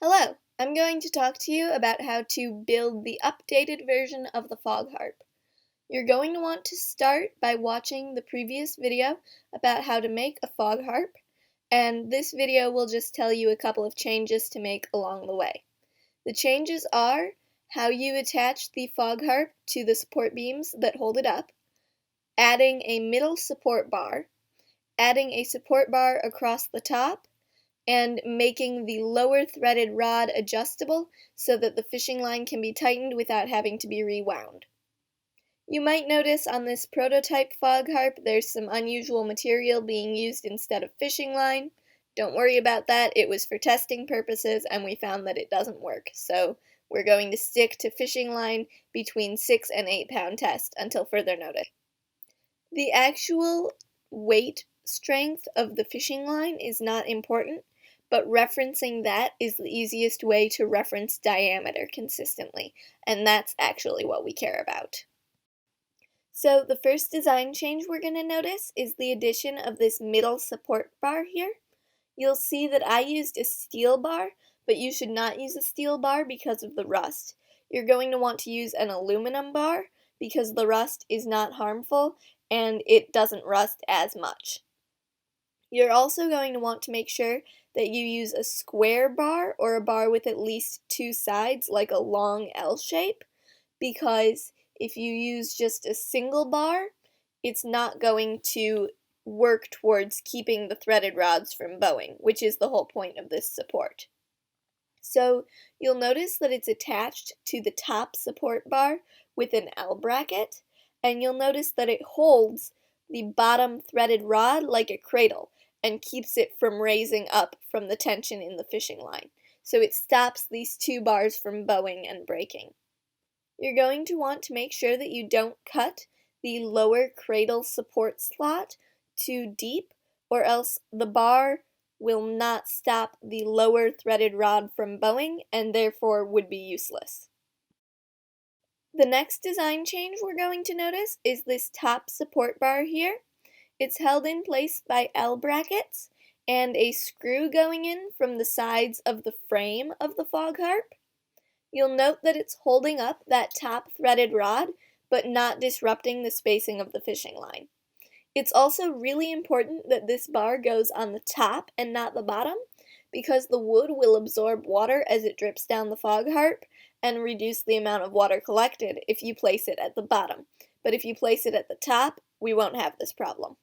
Hello, I'm going to talk to you about how to build the updated version of the Fog Harp. You're going to want to start by watching the previous video about how to make a Fog Harp, and this video will just tell you a couple of changes to make along the way. The changes are how you attach the Fog Harp to the support beams that hold it up, adding a middle support bar, adding a support bar across the top, and making the lower threaded rod adjustable so that the fishing line can be tightened without having to be rewound. You might notice on this prototype Fog Harp there's some unusual material being used instead of fishing line. Don't worry about that, it was for testing purposes and we found that it doesn't work, so we're going to stick to fishing line between 6 and 8 pound test until further notice. The actual weight strength of the fishing line is not important, but referencing that is the easiest way to reference diameter consistently, and that's actually what we care about. So the first design change we're going to notice is the addition of this middle support bar here. You'll see that I used a steel bar, but you should not use a steel bar because of the rust. You're going to want to use an aluminum bar because the rust is not harmful and it doesn't rust as much. You're also going to want to make sure that you use a square bar or a bar with at least two sides, like a long L shape, because if you use just a single bar, it's not going to work towards keeping the threaded rods from bowing, which is the whole point of this support. So you'll notice that it's attached to the top support bar with an L bracket, and you'll notice that it holds the bottom threaded rod like a cradle and keeps it from raising up from the tension in the fishing line. So it stops these two bars from bowing and breaking. You're going to want to make sure that you don't cut the lower cradle support slot too deep, or else the bar will not stop the lower threaded rod from bowing and therefore would be useless. The next design change we're going to notice is this top support bar here. It's held in place by L brackets and a screw going in from the sides of the frame of the Fog Harp. You'll note that it's holding up that top threaded rod, but not disrupting the spacing of the fishing line. It's also really important that this bar goes on the top and not the bottom, because the wood will absorb water as it drips down the Fog Harp and reduce the amount of water collected if you place it at the bottom. But if you place it at the top, we won't have this problem.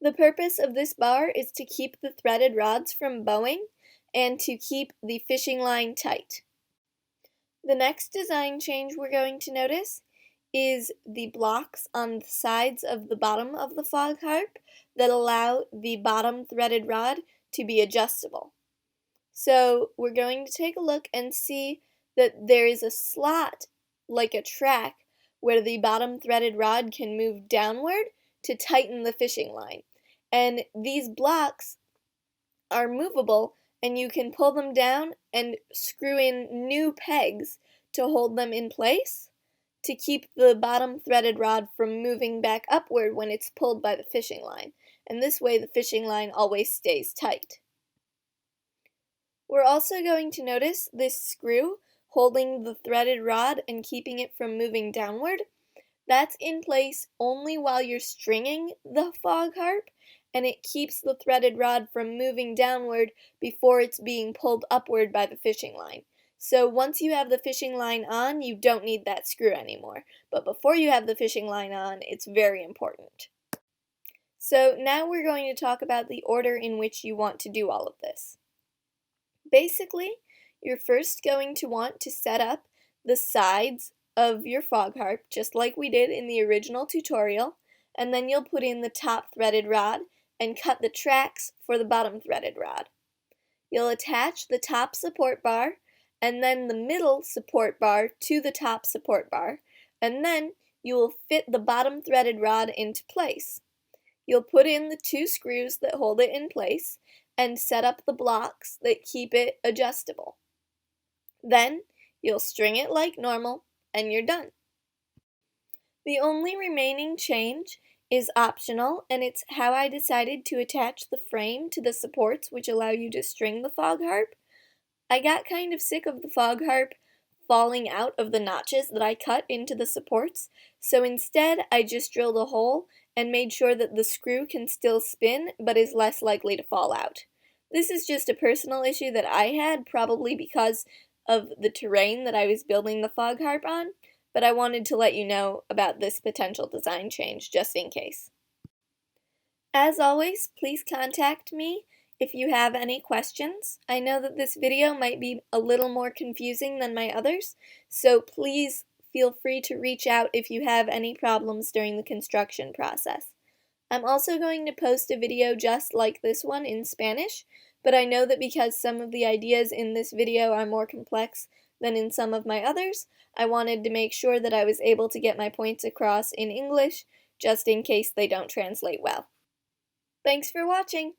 The purpose of this bar is to keep the threaded rods from bowing and to keep the fishing line tight. The next design change we're going to notice is the blocks on the sides of the bottom of the Fog Harp that allow the bottom threaded rod to be adjustable. So we're going to take a look and see that there is a slot, like a track, where the bottom threaded rod can move downward to tighten the fishing line. And these blocks are movable, and you can pull them down and screw in new pegs to hold them in place to keep the bottom threaded rod from moving back upward when it's pulled by the fishing line. And this way the fishing line always stays tight. We're also going to notice this screw holding the threaded rod and keeping it from moving downward. That's in place only while you're stringing the Fog Harp, and it keeps the threaded rod from moving downward before it's being pulled upward by the fishing line. So once you have the fishing line on, you don't need that screw anymore. But before you have the fishing line on, it's very important. So now we're going to talk about the order in which you want to do all of this. Basically, you're first going to want to set up the sides of your Fog Harp, just like we did in the original tutorial, and then you'll put in the top threaded rod and cut the tracks for the bottom threaded rod. You'll attach the top support bar and then the middle support bar to the top support bar, and then you will fit the bottom threaded rod into place. You'll put in the two screws that hold it in place and set up the blocks that keep it adjustable. Then you'll string it like normal and you're done. The only remaining change is optional, and it's how I decided to attach the frame to the supports which allow you to string the Fog Harp. I got kind of sick of the fog harp falling out of the notches that I cut into the supports, so instead I just drilled a hole and made sure that the screw can still spin but is less likely to fall out. This is just a personal issue that I had, probably because of the terrain that I was building the fog harp on, but I wanted to let you know about this potential design change just in case. As always, please contact me if you have any questions. I know that this video might be a little more confusing than my others, so please feel free to reach out if you have any problems during the construction process. I'm also going to post a video just like this one in Spanish, but I know that because some of the ideas in this video are more complex than in some of my others, I wanted to make sure that I was able to get my points across in English, just in case they don't translate well. Thanks for watching!